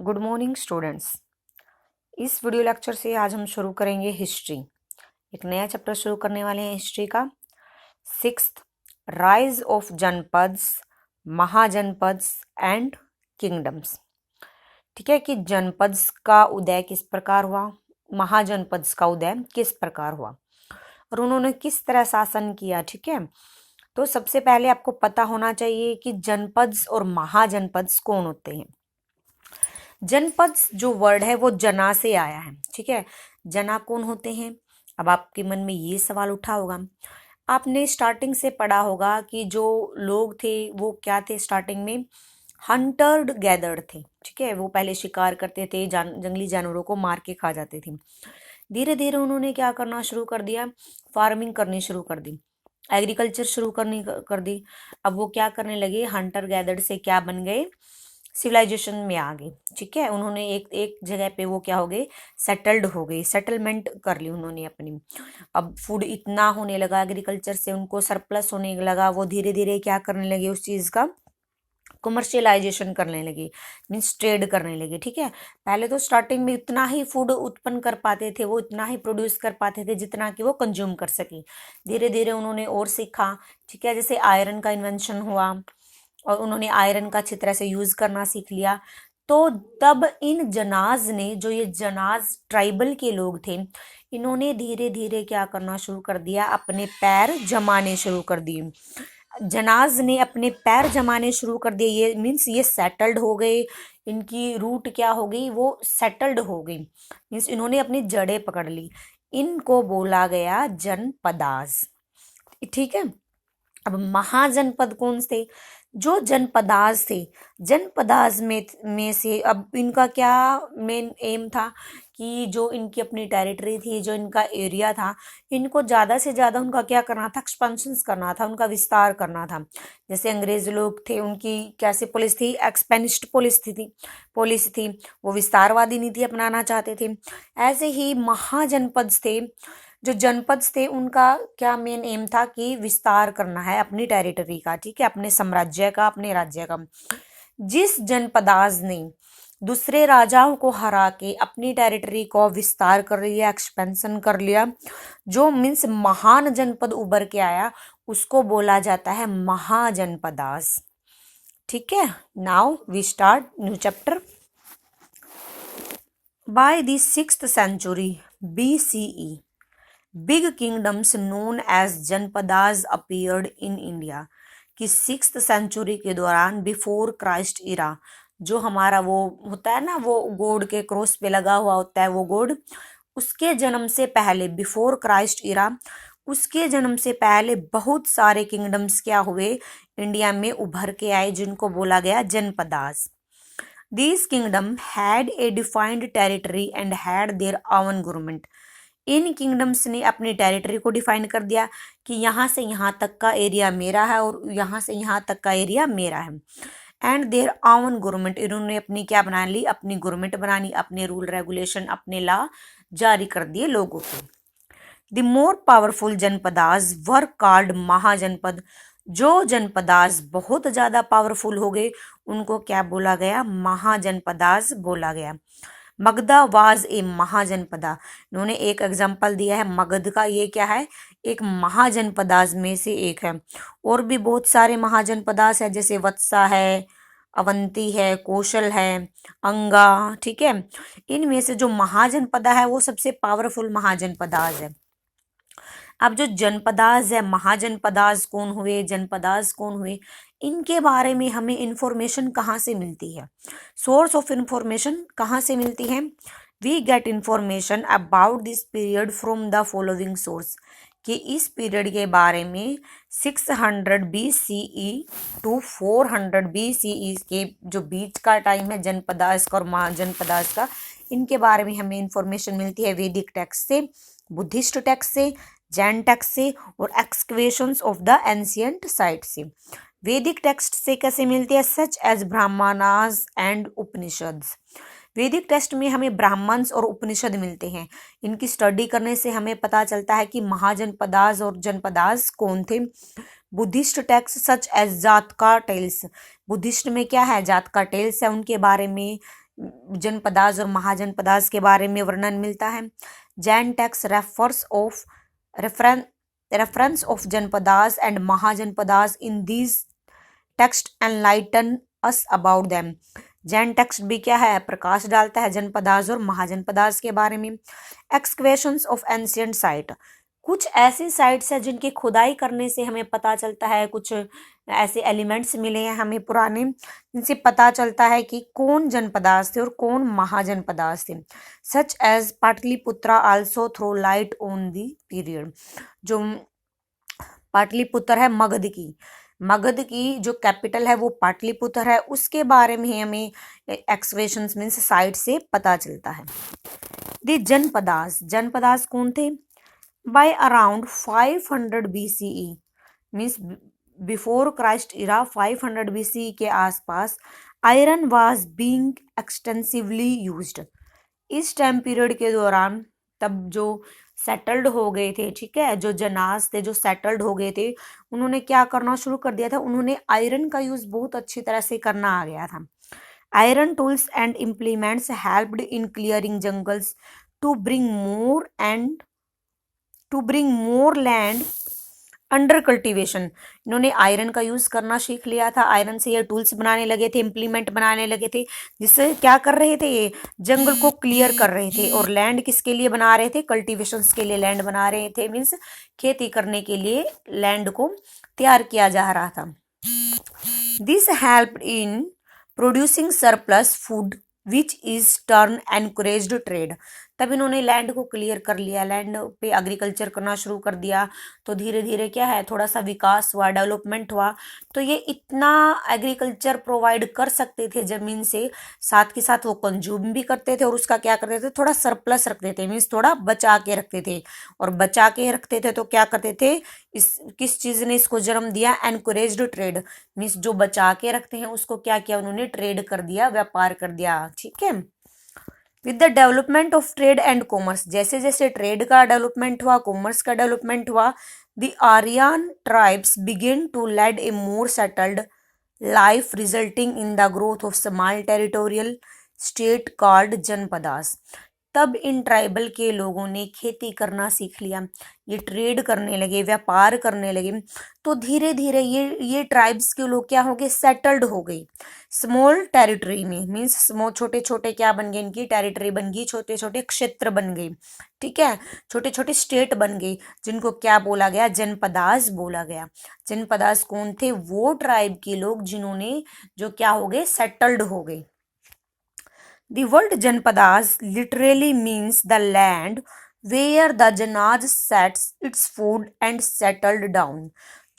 Good morning students. इस video lecture से आज हम शुरू करेंगे हिस्ट्री। एक नया चैप्टर शुरू करने वाले हैं हिस्ट्री का। Sixth, rise of janapadas, mahajanapadas and kingdoms. ठीक है कि जनपद्स का उदय किस प्रकार हुआ, महाजनपद्स का उदय किस प्रकार हुआ और उन्होंने किस तरह शासन किया। ठीक है, तो सबसे पहले आपको पता होना चाहिए कि जनपद्स और महाजनपद्स कौन होते हैं। जनपद जो वर्ड है वो जना से आया है। ठीक है, जना कौन होते हैं। अब आपके मन में ये सवाल उठा होगा, आपने स्टार्टिंग से पढ़ा होगा कि जो लोग थे वो क्या थे, स्टार्टिंग में हंटर्ड गैदर्ड थे। ठीक है, वो पहले शिकार करते थे, जंगली जानवरों को मार के खा जाते थे। धीरे धीरे उन्होंने क्या करना शुरू कर दिया, फार्मिंग करनी शुरू कर दी, एग्रीकल्चर शुरू करनी कर दी। अब वो क्या करने लगे, हंटर गैदर्ड से क्या बन गए, सिविलाइजेशन में आ गए। ठीक है, उन्होंने एक एक जगह पे वो क्या हो गए, सेटल्ड हो गए, सेटलमेंट कर ली उन्होंने अपनी। अब फूड इतना होने लगा, एग्रीकल्चर से उनको सरप्लस होने लगा, वो धीरे धीरे क्या करने लगे, उस चीज़ का कमर्शियलाइजेशन करने लगे, मीन्स ट्रेड करने लगे। ठीक है, पहले तो स्टार्टिंग में इतना ही फूड उत्पन्न कर पाते थे, वो इतना ही प्रोड्यूस कर पाते थे जितना कि वो कंज्यूम कर सके। धीरे धीरे उन्होंने और सीखा। ठीक है, जैसे आयरन का इन्वेंशन हुआ और उन्होंने आयरन का अच्छी तरह से यूज करना सीख लिया। तो तब इन जनाज ने, जो ये जनाज ट्राइबल के लोग थे, इन्होंने धीरे धीरे क्या करना शुरू कर दिया, अपने पैर जमाने शुरू कर दिए। जनाज ने अपने पैर जमाने शुरू कर दिए, ये मीन्स ये सेटल्ड हो गए, इनकी रूट क्या हो गई, वो सेटल्ड हो गई, मीन्स इन्होंने अपनी जड़ें पकड़ ली। इनको बोला गया जनपदाज। ठीक है, अब महाजनपद कौन थे, जो जनपदाज थे, जनपदाज में से अब इनका क्या मेन एम था कि जो इनकी अपनी टेरिटरी थी, जो इनका एरिया था, इनको ज़्यादा से ज़्यादा उनका क्या करना था, एक्सपेंशन करना था, उनका विस्तार करना था। जैसे अंग्रेज लोग थे, उनकी कैसी पॉलिसी थी, एक्सपेनिस्ट पॉलिसी थी, वो विस्तारवादी नीति अपनाना चाहते थे। ऐसे ही महाजनपद थे, जो जनपद थे, उनका क्या मेन एम था कि विस्तार करना है अपनी टेरिटरी का। ठीक है, अपने साम्राज्य का, अपने राज्य का। जिस जनपदाज ने दूसरे राजाओं को हरा के अपनी टेरिटरी को विस्तार कर लिया, एक्सपेंशन कर लिया, जो मीन्स महान जनपद उभर के आया, उसको बोला जाता है महाजनपदाज। ठीक है, now we start new chapter. By the 6th century BCE, big kingdoms known as janapadas appeared in India. कि 6th सेंचुरी के दौरान, बिफोर क्राइस्ट इरा, जो हमारा वो होता है ना, वो गोड के क्रॉस पे लगा हुआ होता है वो गोड, उसके जन्म से पहले, बिफोर क्राइस्ट इरा, उसके जन्म से पहले बहुत सारे किंगडम्स क्या हुए, इंडिया में उभर के आए, जिनको बोला गया जनपदाज। These kingdom had a defined territory and had their own government. In kingdoms ने अपनी टेरिटरी को डिफाइन कर दिया कि यहाँ से यहाँ तक का एरिया मेरा है और यहाँ से यहाँ तक का एरिया मेरा है। एंड देयर ओन गवर्नमेंट, इन्होंने अपनी क्या बना ली, अपनी गवर्नमेंट बनानी, अपने रूल रेगुलेशन, अपने लॉ जारी कर दिए लोगों को। The more powerful janapadas were called mahajanapada. जो जनपदाज बहुत ज़्यादा पावरफुल हो गए, उनको क्या बोला गया, महाजनपदाज बोला गया। Magadha was a Mahajanapada. इन्होंने एक एग्जाम्पल दिया है मगध का, ये क्या है, एक महाजनपदाज में से एक है। और भी बहुत सारे महाजनपदाज है, जैसे वत्सा है, अवंती है, कौशल है, अंगा। ठीक है, इनमें से जो महाजनपदा है वो सबसे पावरफुल महाजनपदाज है। अब जो जनपदाज है, महाजनपदाज कौन हुए, जनपदाज कौन हुए, इनके बारे में हमें इंफॉर्मेशन कहाँ से मिलती है, सोर्स ऑफ इंफॉर्मेशन कहाँ से मिलती है। We get information about this period from the following source. कि इस पीरियड के बारे में 600 BCE टू 400 BCE के जो बीच का टाइम है जनपदाज का और महाजनपदाज का, इनके बारे में हमें इंफॉर्मेशन मिलती है वैदिक टेक्स्ट से, बुद्धिस्ट टेक्स्ट से, जैन टेक्स्ट से और excavations of the ancient site से। वैदिक टेक्स्ट से कैसे मिलती है, such as Brahmanas and Upanishads. Vedic text में हमें ब्राह्मण्स और उपनिषद मिलते हैं। इनकी स्टडी करने से हमें पता चलता है कि महाजनपदाज और जनपदाज कौन थे। बुद्धिस्ट टेक्स्ट सच एज जातका टेल्स, बुद्धिस्ट में क्या है, जातका टेल्स है, उनके बारे में जनपदास और महाजनपदास के बारे में वर्णन मिलता है। Jain text reference of janapadas and mahajanapadas in these text enlighten us about them. Jain text भी क्या है, प्रकाश डालता है जनपदास और महाजनपदास के बारे में। एक्सकवेशंस ऑफ एंशिएंट साइट, कुछ ऐसी साइट्स है जिनकी खुदाई करने से हमें पता चलता है, कुछ ऐसे एलिमेंट्स मिले हैं हमें पुराने, जिनसे पता चलता है कि कौन जनपदास थे और कौन महाजनपदास थे। Such as Pataliputra also throw light on the period. जो पाटलिपुत्र है मगध की जो कैपिटल है वो पाटलिपुत्र है, उसके बारे में हमें एक्सकवेशंस मीन्स साइट से पता चलता है। दी जनपदास कौन थे? By around 500 BCE means before Christ era, 500 BCE के आसपास iron was being extensively used। इस टाइम पीरियड के दौरान तब जो सेटल्ड हो गए थे, ठीक है, जो जनास थे जो सेटल्ड हो गए थे, उन्होंने क्या करना शुरू कर दिया था, उन्होंने आयरन का यूज बहुत अच्छी तरह से करना आ गया था। Iron tools and implements helped in clearing jungles to bring more land under cultivation. इन्होंने आयरन का यूज करना सीख लिया था, आयरन से ये टूल्स बनाने लगे थे, इम्प्लीमेंट बनाने लगे थे, जिससे क्या कर रहे थे, ये जंगल को क्लियर कर रहे थे। और लैंड किसके लिए बना रहे थे? कल्टीवेशंस के लिए लैंड बना रहे थे, मीन्स खेती करने के लिए लैंड को तैयार किया जा रहा था। This helped in producing surplus food which is turn encouraged trade. तब इन्होंने लैंड को क्लियर कर लिया, लैंड पे एग्रीकल्चर करना शुरू कर दिया, तो धीरे धीरे क्या है, थोड़ा सा विकास हुआ, डेवलपमेंट हुआ। तो ये इतना एग्रीकल्चर प्रोवाइड कर सकते थे जमीन से, साथ के साथ वो कंज्यूम भी करते थे और उसका क्या करते थे, थोड़ा सरप्लस रखते थे, मीन्स थोड़ा बचा के रखते थे। और बचा के रखते थे तो क्या करते थे, इस किस चीज ने इसको जन्म दिया? एनकरेज्ड ट्रेड, मीन्स जो बचा के रखते हैं उसको क्या किया उन्होंने? ट्रेड कर दिया, व्यापार कर दिया, ठीक है। With the development of trade and commerce, जैसे जैसे ट्रेड का डेवलपमेंट हुआ, कॉमर्स का डेवलपमेंट हुआ, the Aryan tribes begin to lead a more settled life resulting in the growth of small territorial state called janapadas. तब इन ट्राइबल के लोगों ने खेती करना सीख लिया, ये ट्रेड करने लगे, व्यापार करने लगे, तो धीरे धीरे ये ट्राइब्स के लोग क्या हो गए? सेटल्ड हो गए स्मॉल टेरिटरी में, मीन्स स्मॉल छोटे छोटे क्या बन गए? इनकी टेरिटरी बन गई, छोटे छोटे क्षेत्र बन गए, ठीक है, छोटे छोटे स्टेट बन गए, जिनको क्या बोला गया? जनपदास बोला गया। जनपदास कौन थे? वो ट्राइब के लोग जिन्होंने जो क्या हो गए? सेटल्ड हो गए। The word Janpadas literally means the land where the Janaj sets its food and settled down।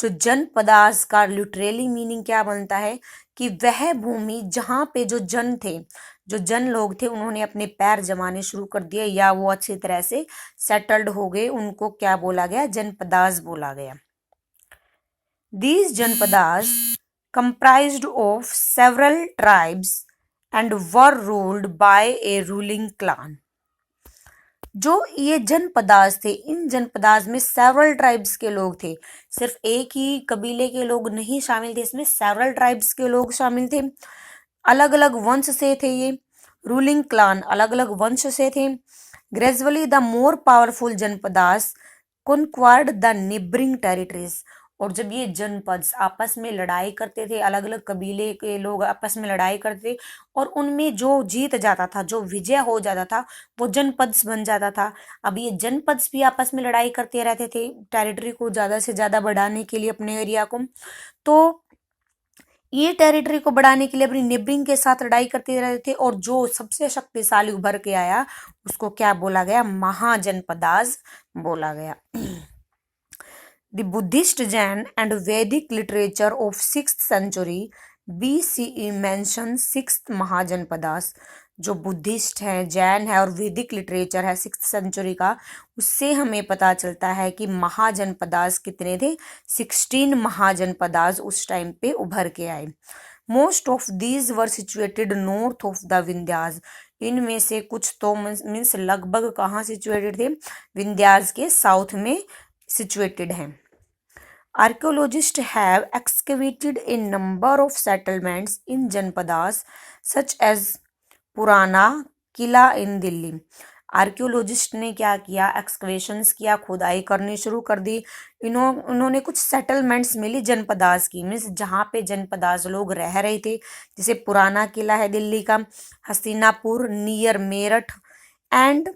जो जनपदास का लिटरली मीनिंग क्या बनता है कि वह भूमि जहाँ पे जो जन थे, जो जन लोग थे, उन्होंने अपने पैर जमाने शुरू कर दिए या वो अच्छी तरह से सेटल्ड हो गए, उनको क्या बोला गया? जनपदास बोला गया। These Janapadas comprised of several tribes and were ruled by a ruling clan। जो ये जनपदास थे, इन जनपदास में सेवरल ट्राइब्स के लोग थे, सिर्फ एक ही कबीले के लोग नहीं शामिल थे, इसमें सेवरल ट्राइब्स के लोग शामिल थे, अलग अलग वंश से थे, ये रूलिंग क्लान अलग अलग वंश से थे। Gradually the more powerful janapadas conquered the neighbouring territories. और जब ये जनपद आपस में लड़ाई करते थे, अलग अलग कबीले के लोग आपस में लड़ाई करते थे, और उनमें जो जीत जाता था, जो विजय हो जाता था, वो जनपद बन जाता था। अब ये जनपद भी आपस में लड़ाई करते रहते थे टेरिटरी को ज़्यादा से ज़्यादा बढ़ाने के लिए, अपने एरिया को। तो ये टेरिटरी को बढ़ाने के लिए अपनी नेबरिंग के साथ लड़ाई करते रहते थे, और जो सबसे शक्तिशाली उभर के आया उसको क्या बोला गया? महाजनपदास बोला गया। The Buddhist, Jain and Vedic literature of 6th century BCE mentions 6th mahajanapadas. जो बुद्धिस्ट है, जैन है और वैदिक लिटरेचर है 6th सेंचुरी का, उससे हमें पता चलता है कि महाजनपदास कितने थे? 16 महाजनपदास उस टाइम पे उभर के आए। Most of these were situated north of the Vindhyas. इनमें से कुछ तो मीन्स लगभग कहाँ सिचुएटेड थे? विंध्यास के साउथ में सिचुएटेड हैं। Archaeologists have excavated a number of settlements in Janpadas such as पुराना किला इन दिल्ली। आर्कियोलॉजिस्ट ने क्या किया, एक्सकवेशंस किया, खुदाई करनी शुरू कर दी। उन्होंने कुछ सेटलमेंट्स मिली जनपदास की, मीन्स जहाँ पे जनपदास लोग रह रहे थे, जैसे पुराना किला है दिल्ली का, Hastinapur near Meerut, and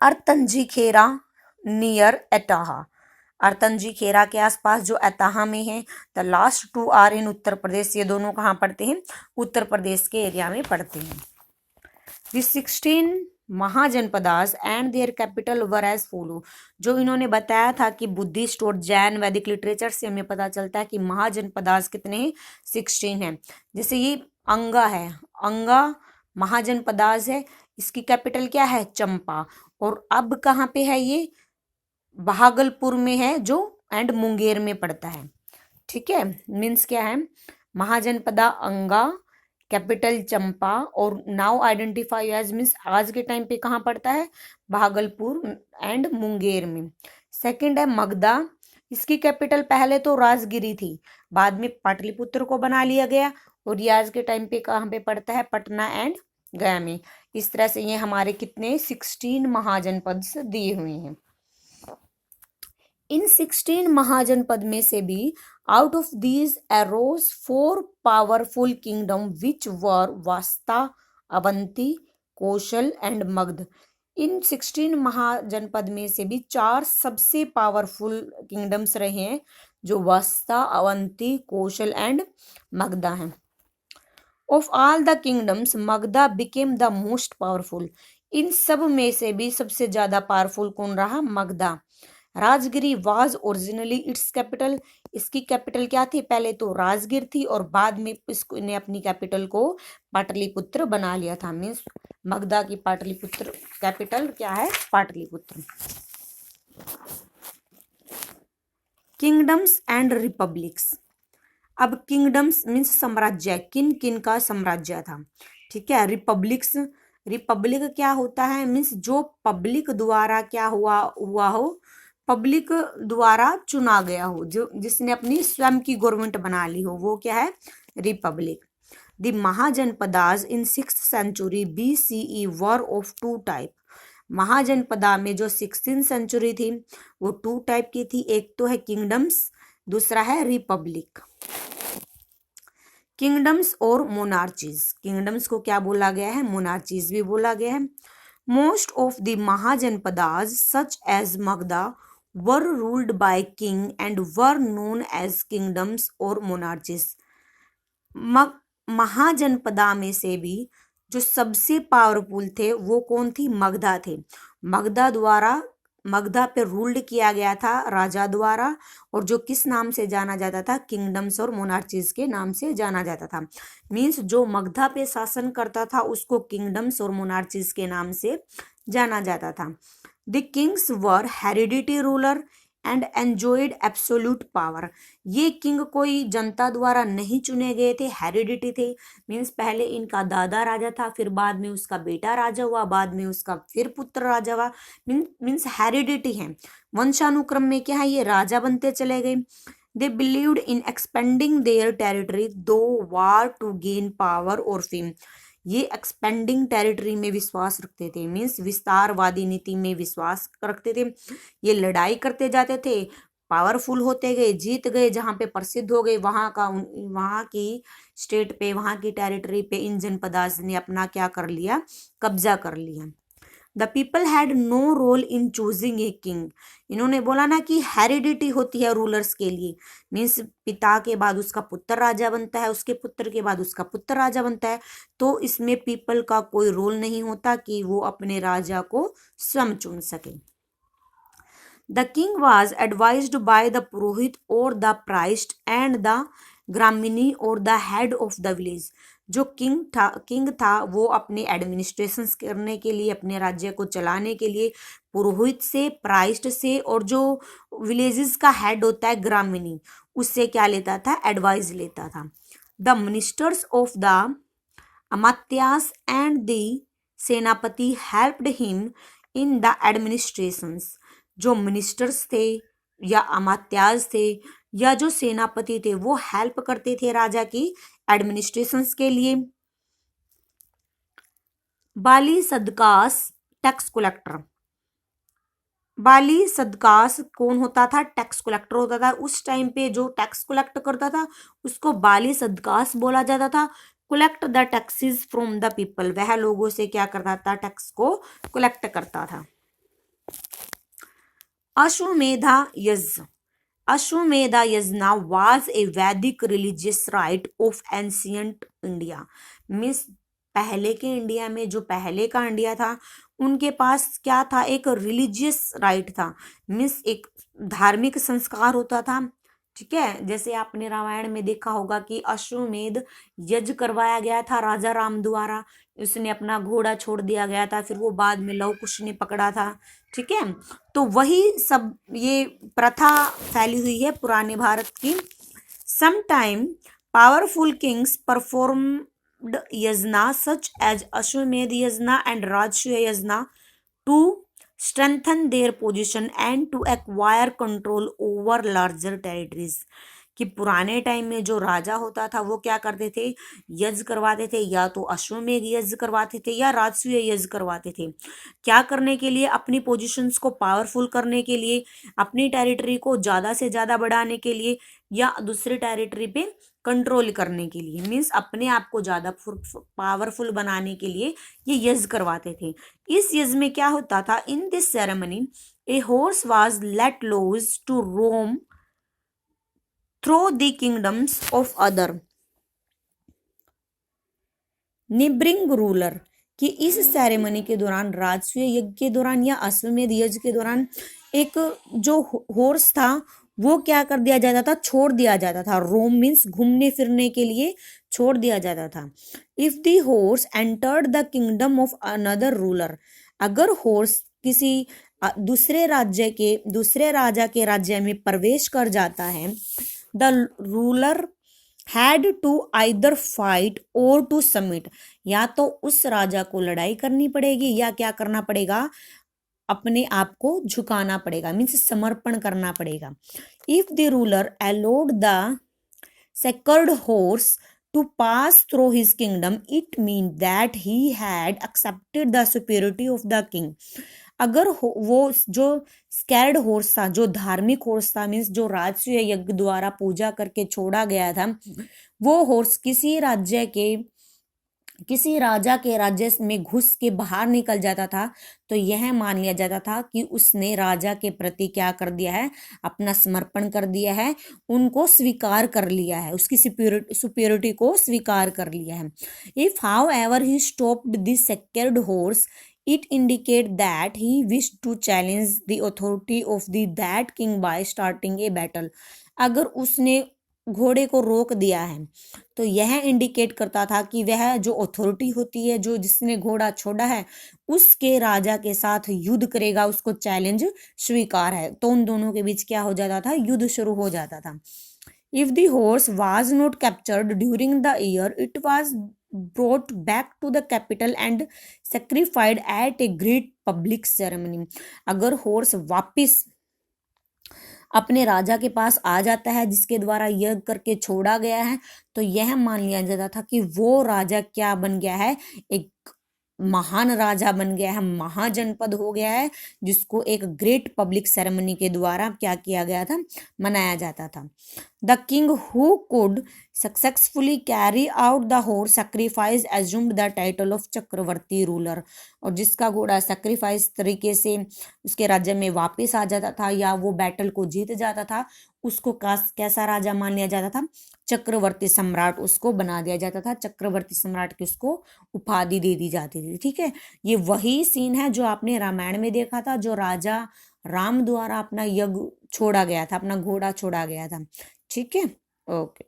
Atranji Khera near Etah. Atranji Khera के आसपास जो एटाहा में है। The last two are in Uttar Pradesh, ये दोनों कहाँ पड़ते हैं, उत्तर प्रदेश के एरिया में पड़ते हैं। The 16 Mahajanapadas and their capital were as follow. जो इन्होंने बताया था कि बुद्धिस्ट और जैन वैदिक लिटरेचर से हमें पता चलता है कि महाजनपदास कितने हैं, 16 हैं। जैसे ये अंगा है, अंगा महाजनपदास है, इसकी कैपिटल क्या है, चंपा, और अब कहाँ पे है ये, भागलपुर में है जो, एंड मुंगेर में पड़ता है। ठीक है, मीन्स क्या है, महाजनपदा अंगा, कैपिटल चंपा, और नाउ आइडेंटिफाई एज, मीन्स आज के टाइम पे कहाँ पड़ता है, भागलपुर एंड मुंगेर में। सेकंड है मगधा, इसकी कैपिटल पहले तो राजगिरी थी, बाद में पाटलिपुत्र को बना लिया गया, और ये आज के टाइम पे कहाँ पे पड़ता है, पटना एंड गया में। इस तरह से ये हमारे कितने 16 महाजनपद दिए हुए हैं। इन 16 महाजनपद में से भी out of these arose 4 powerful kingdom which were वास्ता, अवंती, कौशल एंड मगध। इन 16 महाजनपद में से भी 4 सबसे पावरफुल किंगडम्स रहे हैं, जो वास्ता, अवंती, कौशल एंड मगधा हैं। Of all the kingdoms Magadha became the most powerful. इन सब में से भी सबसे ज्यादा पावरफुल कौन रहा, Magadha. Rajgiri was originally its capital, इसकी कैपिटल क्या थी, पहले तो राजगिर थी और बाद में इसको ने अपनी कैपिटल को पाटलिपुत्र बना लिया था। मीन्स मगधा की पाटलिपुत्र कैपिटल क्या है, पाटलिपुत्र। Kingdoms and republics. अब किंगडम्स मीन्स साम्राज्य, किन किन का साम्राज्य था। ठीक है, रिपब्लिक्स, रिपब्लिक क्या होता है, मीन्स जो पब्लिक द्वारा क्या हुआ हो, पब्लिक द्वारा चुना गया हो, जो जिसने अपनी स्वयं की गवर्नमेंट बना ली हो, वो क्या है, republic. The Mahajanapadas in 6th century BCE were of 2 type. Mahajanapada में जो 16th सेंचुरी थी वो 2 टाइप की थी, एक तो है किंगडम्स, दूसरा है रिपब्लिक। किंगडम्स और मोनार्चीज, किंगडम्स को क्या बोला गया है, मोनार्चीज भी बोला गया है। Most of the Mahajanapadas such as Magadha were ruled by king and were known as kingdoms और मोनार्चीज। महाजनपदा में से भी जो सबसे पावरफुल थे वो कौन थी, मगधा थे। मगधा पे रूल्ड किया गया था राजा द्वारा, और जो किस नाम से जाना जाता था, किंगडम्स और मोनार्चीज के नाम से जाना जाता था। मीन्स जो मगधा पे शासन करता था उसको किंगडम्स और मोनार्चीज के नाम से जाना जाता था। The Kings were heredity ruler and enjoyed absolute power. ये किंग कोई जनता द्वारा नहीं चुने गए थे, हेरिडिटी थे, मीन्स पहले इनका दादा राजा था, फिर बाद में उसका बेटा राजा हुआ, बाद में उसका फिर पुत्र राजा हुआ, मीन्स हेरिडिटी है, वंशानुक्रम में क्या है, ये राजा बनते चले गए। They believed in expanding their territory दो वार टू गेन पावर और फेम। ये एक्सपेंडिंग टेरिटरी में विश्वास रखते थे, मीन्स विस्तारवादी नीति में विश्वास रखते थे। ये लड़ाई करते जाते थे, पावरफुल होते गए, जीत गए, जहाँ पे प्रसिद्ध हो गए वहाँ की स्टेट पे, वहाँ की टेरिटरी पे इन जनपदास ने अपना क्या कर लिया, कब्जा कर लिया। The people had no role in choosing a king. इन्होंने बोला ना कि हेरिडिटी होती है रूलर्स के लिए, मीन्स पिता के बाद उसका पुत्र राजा बनता है, उसके पुत्र के बाद उसका पुत्र राजा बनता है, तो इसमें पीपल का कोई रोल नहीं होता कि वो अपने राजा को स्वयं चुन सके। The king was advised by the purohit और the priest and the gramini और the head of the village. जो किंग था वो अपने एडमिनिस्ट्रेशन करने के लिए, अपने राज्य को चलाने के लिए पुरोहित से, प्राइस्ट से, और जो विलेजेस का हेड होता है ग्रामीणी, उससे क्या लेता था, एडवाइस लेता था। The ministers of the amatyas and the senapati helped him in the administrations. जो मिनिस्टर्स थे या अमात्यास थे या जो सेनापति थे वो हेल्प करते थे राजा की एडमिनिस्ट्रेशंस के लिए। बाली सदकास टैक्स कलेक्टर। बाली सदकास कौन होता था? टैक्स कलेक्टर होता था। उस टाइम पे जो टैक्स कलेक्ट करता था उसको बाली सदकास बोला जाता था। Collect the taxes from the people, वह लोगों से क्या करता था? टैक्स को कलेक्ट करता था। अश्वमेधा यज्ञ। अश्वमेधा यज्ञ वाज ए वैदिक religious right of ancient India. Means पहले के इंडिया में, जो पहले का इंडिया था, उनके पास क्या था? एक रिलीजियस राइट था। मीन्स एक धार्मिक संस्कार होता था। ठीक है, जैसे आपने रामायण में देखा होगा कि अश्वमेध यज्ञ करवाया गया था राजा राम द्वारा। उसने अपना घोड़ा छोड़ दिया गया था, फिर वो बाद में लव कुश ने पकड़ा था। ठीक है, तो वही सब ये प्रथा फैली हुई है पुराने भारत की। समटाइम पावरफुल किंग्स परफॉर्म्ड यज्ञ सच एज अश्वमेध यज्ञ एंड राजसूय यज्ञ to strengthen their position and to acquire control over larger territories। कि पुराने टाइम में जो राजा होता था वो क्या करते थे? यज्ञ करवाते थे, या तो अश्वमेध यज्ञ करवाते थे या राजसूय यज्ञ करवाते थे। क्या करने के लिए? अपनी पोजीशंस को पावरफुल करने के लिए, अपनी टेरिटरी को ज़्यादा से ज़्यादा बढ़ाने के लिए, या दूसरी टेरिटरी पे कंट्रोल करने के लिए। मीन्स अपने आप को ज़्यादा पावरफुल बनाने के लिए ये यज्ञ करवाते थे। इस यज्ञ में क्या होता था? In this ceremony a horse was let loose to roam through the kingdoms of other neighbouring ruler. कि इस सेरेमनी के दौरान, राजसूय यज्ञ के दौरान या अश्वमेध यज्ञ के दौरान, एक जो हॉर्स था वो क्या कर दिया जाता था? छोड़ दिया जाता था। रोम मीन्स घूमने फिरने के लिए छोड़ दिया जाता था। If the horse entered the kingdom of another ruler, अगर हॉर्स किसी दूसरे राजा के राज्य में प्रवेश कर जाता है, the ruler had to either fight और टू सबमिट, या तो उस राजा को लड़ाई करनी पड़ेगी या क्या करना पड़ेगा? अपने आप को झुकाना पड़ेगा, मीन्स समर्पण करना पड़ेगा। If the ruler allowed the sacred horse to pass through his kingdom, it mean that he had accepted the superiority of the king. अगर वो जो स्कैर्ड हॉर्स था, जो धार्मिक हॉर्स था, मीन्स जो राजसूय यज्ञ द्वारा पूजा करके छोड़ा गया था, वो हॉर्स किसी राजा के राज्य में घुस के बाहर निकल जाता था, तो यह मान लिया जाता था कि उसने राजा के प्रति क्या कर दिया है? अपना समर्पण कर दिया है, उनको स्वीकार कर लिया है, उसकी सुपीरियरिटी को स्वीकार कर लिया है। If how ever he stopped this sacred horse, it indicate that he wished to challenge the authority of the that king by starting a battle। अगर उसने घोड़े को रोक दिया है तो यह इंडिकेट करता था कि वह जो अथॉरिटी होती है, जो जिसने घोड़ा छोड़ा है, उसके राजा के साथ युद्ध करेगा, उसको चैलेंज स्वीकार है। तो उन दोनों के बीच क्या हो जाता था? युद्ध शुरू हो जाता था। If the horse was not captured during the year, it was brought back to the capital and sacrificed at a great public ceremony। अगर हॉर्स वापिस अपने राजा के पास आ जाता है जिसके द्वारा यज्ञ करके छोड़ा गया है, तो यह मान लिया जाता था कि वो राजा क्या बन गया है? एक महान राजा बन गया है, महाजनपद हो गया है, जिसको एक ग्रेट पब्लिक सेरेमनी के द्वारा क्या किया गया था? मनाया जाता था। The king who could successfully carry out the horse sacrifice assumed the title of chakravarti ruler. और जिसका घोड़ा सैक्रिफाइस तरीके से उसके राज्य में वापस आ जाता था या वो बैटल को जीत जाता था, उसको कैसा राजा मान लिया जाता था? चक्रवर्ती सम्राट उसको बना दिया जाता था। चक्रवर्ती सम्राट की उसको उपाधि दे दी जाती थी। ठीक है, ये वही सीन है जो आपने रामायण में देखा था, जो राजा राम द्वारा अपना यज्ञ छोड़ा गया था, अपना घोड़ा छोड़ा गया था। ठीक है, ओके।